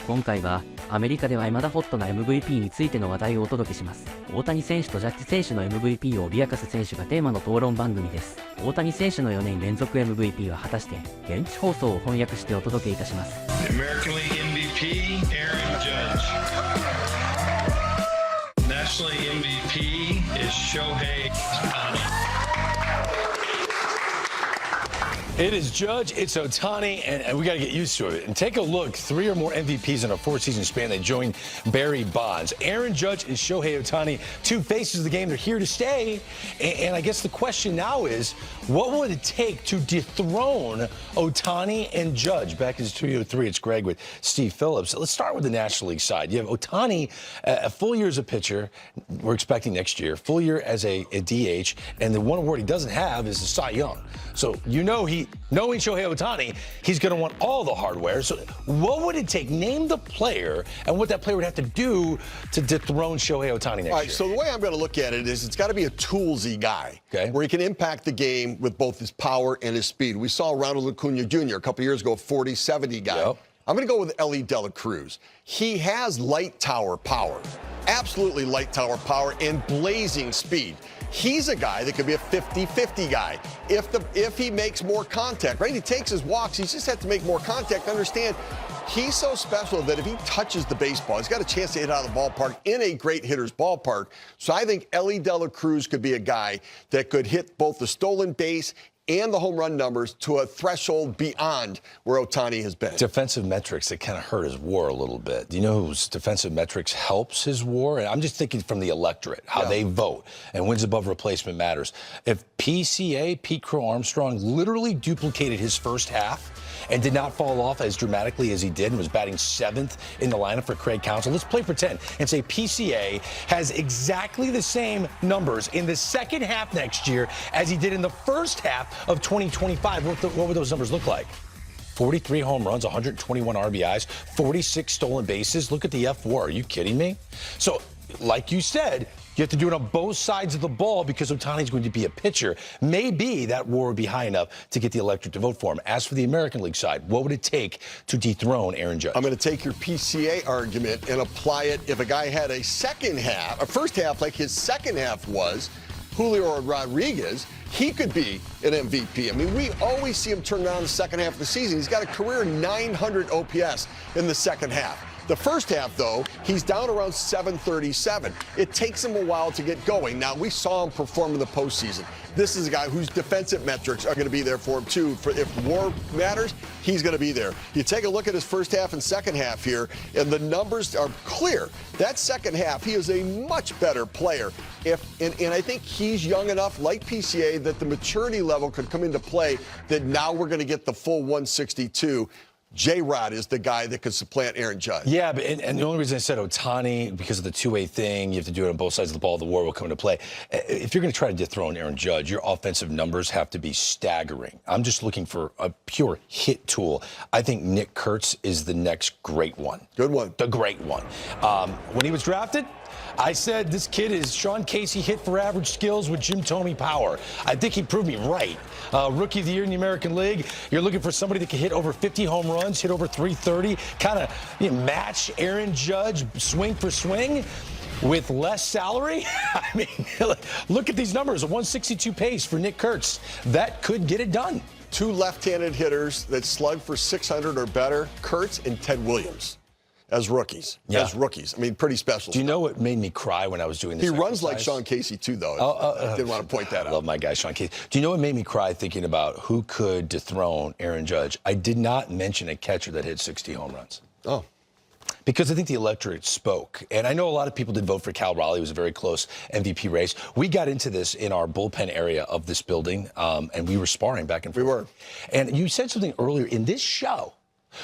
今回はアメリカでは未だホットな MVP についての話題をお届けします。大谷選手とジャッジ選手の MVP を脅かす選手がテーマの討論番組です。大谷選手の4年連続 MVP は果たして、現地放送を翻訳してお届けいたします。 The American League MVP, Aaron Judge. National League MVP is Shohei Ohtani. It is Judge, it's Ohtani, and we got to get used to it. And take a look, 3 or more MVPs in a 4-season span. They join Barry Bonds. Aaron Judge and Shohei Ohtani, 2 faces of the game. They're here to stay. And I guess the question now is, what would it take to dethrone Ohtani and Judge? Back in Studio 3, it's Greg with Steve Phillips. Let's start with the National League side. You have Ohtani, a full year as a pitcher, we're expecting next year, full year as a DH, and the one award he doesn't have is the Cy Young. So knowing Shohei Ohtani, he's going to want all the hardware. So what would it take? Name the player and what that player would have to do to dethrone Shohei Ohtani next year. All right, so the way I'm going to look at it is it's got to be a toolsy guy, where he can impact the game with both his power and his speed. We saw Ronald Acuna Jr. a couple years ago, 40-70 guy. Yep. I'm going to go with Ellie De La Cruz. He has light tower power, absolutely light tower power and blazing speed. He's a guy that could be a 50-50 guy. If he makes more contact, right? He takes his walks. He just has to make more contact. Understand, he's so special that if he touches the baseball, he's got a chance to hit out of the ballpark in a great hitter's ballpark. So I think Ellie De La Cruz could be a guy that could hit both the stolen base and the home run numbers to a threshold beyond where Ohtani has been. Defensive metrics that kind of hurt his WAR a little bit. Do you know whose defensive metrics helps his WAR? And I'm just thinking from the electorate, how they vote, and wins above replacement matters. If PCA, Pete Crow Armstrong, literally duplicated his first half and did not fall off as dramatically as he did and was batting 7th in the lineup for Craig Counsell, let's play pretend and say PCA has exactly the same numbers in the second half next year as he did in the first half of 2025. What would those numbers look like? 43 home runs, 121 RBIs, 46 stolen bases. Look at the F4. Are you kidding me? So, like you said, you have to do it on both sides of the ball because Ohtani's going to be a pitcher. Maybe that WAR would be high enough to get the electorate to vote for him. As for the American League side, what would it take to dethrone Aaron Judge? I'm going to take your PCA argument and apply it. If a guy had a first half like his second half was, Julio Rodriguez, he could be an MVP. I mean, we always see him turn around the second half of the season. He's got a career 900 OPS in the second half. The first half, though, he's down around 737. It takes him a while to get going. Now, we saw him perform in the postseason. This is a guy whose defensive metrics are going to be there for him, too. If WAR matters, he's going to be there. You take a look at his first half and second half here, and the numbers are clear. That second half, he is a much better player. And I think he's young enough, like PCA, that the maturity level could come into play, that now we're going to get the full 162. J-Rod is the guy that could supplant Aaron Judge. Yeah, and the only reason I said Ohtani, because of the two-way thing, you have to do it on both sides of the ball, the WAR will come into play. If you're going to try to dethrone Aaron Judge, your offensive numbers have to be staggering. I'm just looking for a pure hit tool. I think Nick Kurtz is the next great one. Good one. The great one. When he was drafted, I said this kid is Sean Casey hit for average skills with Jim Thome power. I think he proved me right. Rookie of the year in the American League. You're looking for somebody that can hit over 50 home runs, hit over 330, kind of match Aaron Judge swing for swing with less salary. I mean, look at these numbers, a 162 pace for Nick Kurtz. That could get it done. 2 left-handed hitters that slug for 600 or better, Kurtz and Ted Williams. As rookies. I mean, pretty special. Do you know what made me cry when I was doing this? He runs like Sean Casey, too, though. I didn't want to point that out. I love my guy, Sean Casey. Do you know what made me cry thinking about who could dethrone Aaron Judge? I did not mention a catcher that hit 60 home runs. Oh. Because I think the electorate spoke. And I know a lot of people did vote for Cal Raleigh. It was a very close MVP race. We got into this in our bullpen area of this building, and we were sparring back and forth. We were. And you said something earlier in this show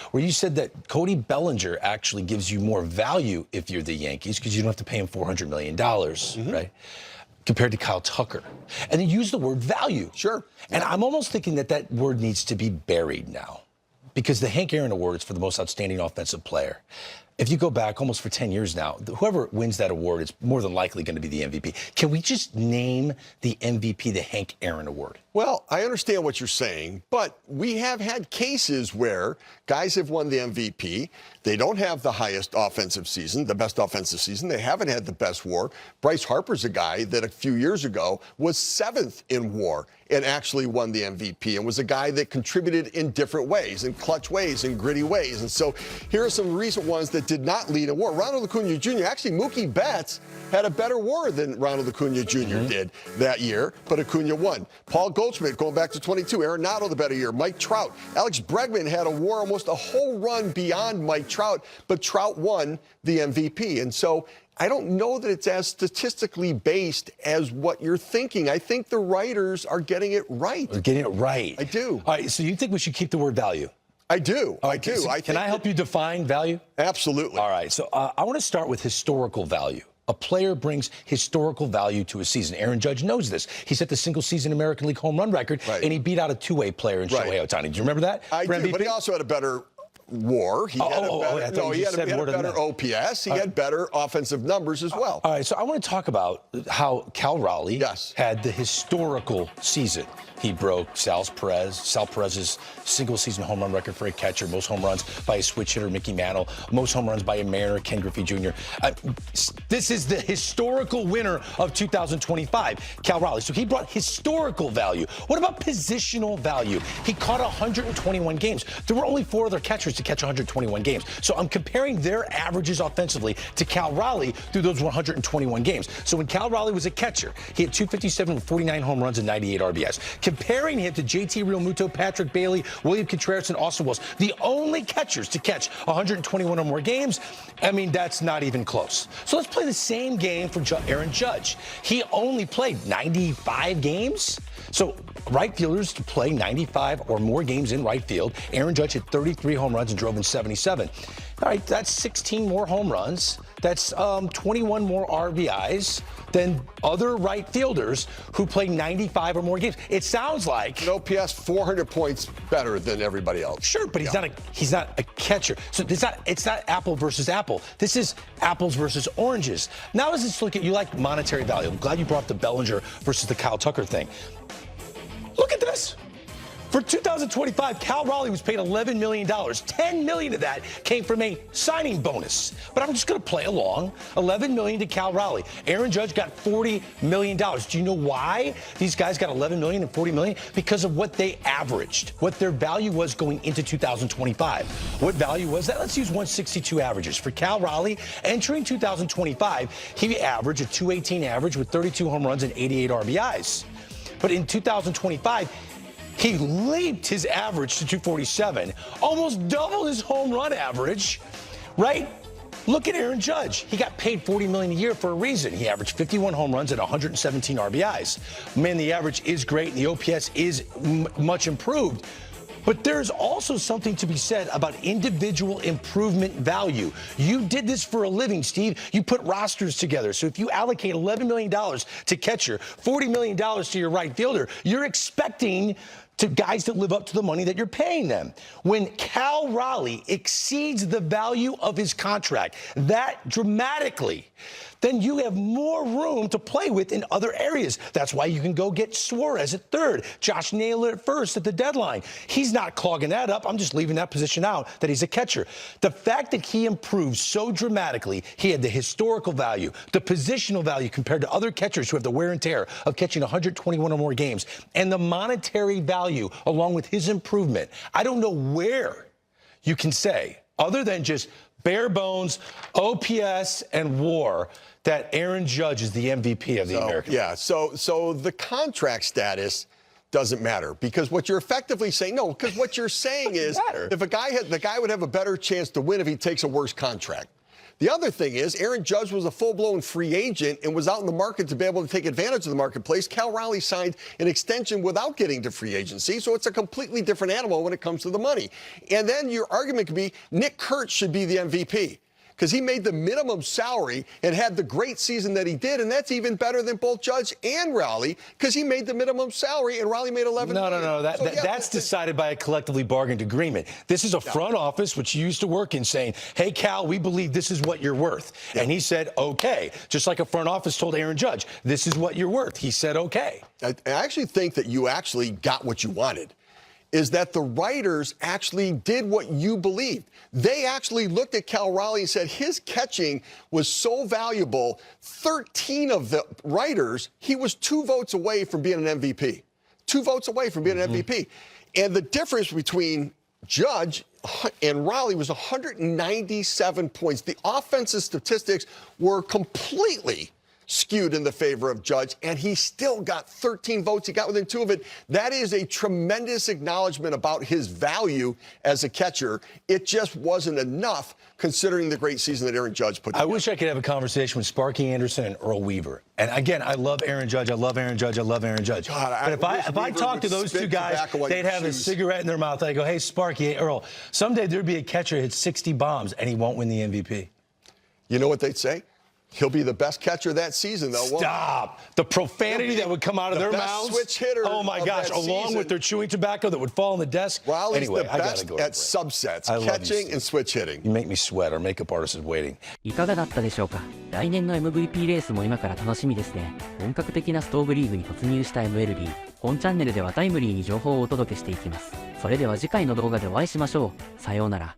where you said that Cody Bellinger actually gives you more value if you're the Yankees because you don't have to pay him $400 million, right? Compared to Kyle Tucker. And you use the word value. Sure. And I'm almost thinking that that word needs to be buried now because the Hank Aaron Award is for the most outstanding offensive player. if you go back almost for 10 years now, whoever wins that award is more than likely going to be the MVP. Can we just name the MVP the Hank Aaron Award? Well, I understand what you're saying, but we have had cases where guys have won the MVP. They don't have the highest offensive season, the best offensive season. They haven't had the best WAR. Bryce Harper's a guy that a few years ago was 7th in WAR and actually won the MVP and was a guy that contributed in different ways, in clutch ways, in gritty ways. And so here are some recent ones that did not lead in WAR. Ronald Acuna Jr., actually Mookie Betts had a better WAR than Ronald Acuna Jr. did that year, but Acuna won. Paul Goldschmidt, going back to 22, Arenado the better year. Mike Trout. Alex Bregman had a WAR almost a whole run beyond Mike Trout, but Trout won the MVP. And so I don't know that it's as statistically based as what you're thinking. I think the writers are getting it right. They're getting it right. I do. All right, so you think we should keep the word value? I do. I do. So can I help you define value? Absolutely. All right, so I want to start with historical value. A player brings historical value to a season. Aaron Judge knows this. He set the single-season American League home run record, and he beat out a two-way player in Shohei Ohtani. Do you remember that? I do, but he also had a better WAR. He had a better OPS. He had better offensive numbers as well. All right, so I want to talk about how Cal Raleigh had the historical season. He broke Sal Perez's single-season home run record for a catcher, most home runs by a switch hitter, Mickey Mantle, most home runs by a Mariner, Ken Griffey Jr. This is the historical winner of 2025, Cal Raleigh. So he brought historical value. What about positional value? He caught 121 games. There were only 4 other catchers to catch 121 games. So I'm comparing their averages offensively to Cal Raleigh through those 121 games. So when Cal Raleigh was a catcher, he had 257 with 49 home runs and 98 RBIs. Comparing him to JT Realmuto, Patrick Bailey, William Contreras, and Austin Wells, the only catchers to catch 121 or more games, I mean, that's not even close. So let's play the same game for Aaron Judge. He only played 95 games. So right fielders to play 95 or more games in right field. Aaron Judge hit 33 home runs and drove in 77. All right, that's 16 more home runs. That's 21 more RBIs than other right fielders who play 95 or more games. It sounds like an OPS 400 points better than everybody else. Sure, but he's not a catcher. So it's not apple versus apple. This is apples versus oranges. Now let's just look at, you like monetary value. I'm glad you brought up the Bellinger versus the Kyle Tucker thing. Look at this. For 2025, Cal Raleigh was paid $11 million. $10 million of that came from a signing bonus. But I'm just going to play along. $11 million to Cal Raleigh. Aaron Judge got $40 million. Do you know why these guys got $11 million and $40 million? Because of what they averaged, what their value was going into 2025. What value was that? Let's use 162 averages. For Cal Raleigh, entering 2025, he averaged a 218 average with 32 home runs and 88 RBIs. But in 2025, he leaped his average to 247, almost double his home run average, right? Look at Aaron Judge. He got paid $40 million a year for a reason. He averaged 51 home runs and 117 RBIs. Man, the average is great, and the OPS is much improved. But there's also something to be said about individual improvement value. You did this for a living, Steve. You put rosters together. So if you allocate $11 million to catcher, $40 million to your right fielder, you're expecting to guys that live up to the money that you're paying them. When Cal Raleigh exceeds the value of his contract that dramatically, then you have more room to play with in other areas. That's why you can go get Suarez at third, Josh Naylor at first at the deadline. He's not clogging that up. I'm just leaving that position out that he's a catcher. The fact that he improved so dramatically, he had the historical value, the positional value compared to other catchers who have the wear and tear of catching 121 or more games, and the monetary value along with his improvement. I don't know where you can say, other than just bare bones, OPS, and WAR, that Aaron Judge is the MVP of the American League. Yeah, so the contract status doesn't matter, because what you're effectively saying, because what you're saying is if the guy would have a better chance to win if he takes a worse contract. The other thing is, Aaron Judge was a full-blown free agent and was out in the market to be able to take advantage of the marketplace. Cal Raleigh signed an extension without getting to free agency, so it's a completely different animal when it comes to the money. And then your argument could be Nick Kurtz should be the MVP. because he made the minimum salary and had the great season that he did, and that's even better than both Judge and Raleigh because he made the minimum salary and Raleigh made $11 million. No. That's decided by a collectively bargained agreement. This is a front office, which you used to work in, saying, hey, Cal, we believe this is what you're worth. Yeah. And he said, okay. Just like a front office told Aaron Judge, this is what you're worth. He said, okay. I actually think that you actually got what you wanted. Is that the writers actually did what you believed. They actually looked at Cal Raleigh and said his catching was so valuable, 13 of the writers, he was 2 votes away from being an MVP. 2 votes away from being an MVP. And the difference between Judge and Raleigh was 197 points. The offensive statistics were completely skewed in the favor of Judge, and he still got 13 votes. He got within 2 of it. That is a tremendous acknowledgement about his value as a catcher. It just wasn't enough considering the great season that Aaron Judge put together. I wish I could have a conversation with Sparky Anderson and Earl Weaver. And again, I love Aaron Judge. I love Aaron Judge. God, but if I talked to those 2 guys, they'd have a cigarette in their mouth. I'd go, hey, Sparky, hey, Earl, someday there'd be a catcher who hits 60 bombs and he won't win the MVP. You know what they'd say? He'll be the best catcher that season, though. Stop. The profanity that would come out of their mouths. Switch hitter. Oh, my gosh. Along with their chewing tobacco that would fall on the desk. Raleigh's the best at subsets, catching and switch hitting. You make me sweat. Our makeup artist is waiting. いかがだったでしょうか。来年の MVP レースも今から楽しみですね。本格的なストーブリーグに突入した MLB。本チャンネルではタイムリーに情報をお届けしていきます。それでは次回の動画でお会いしましょう。さようなら。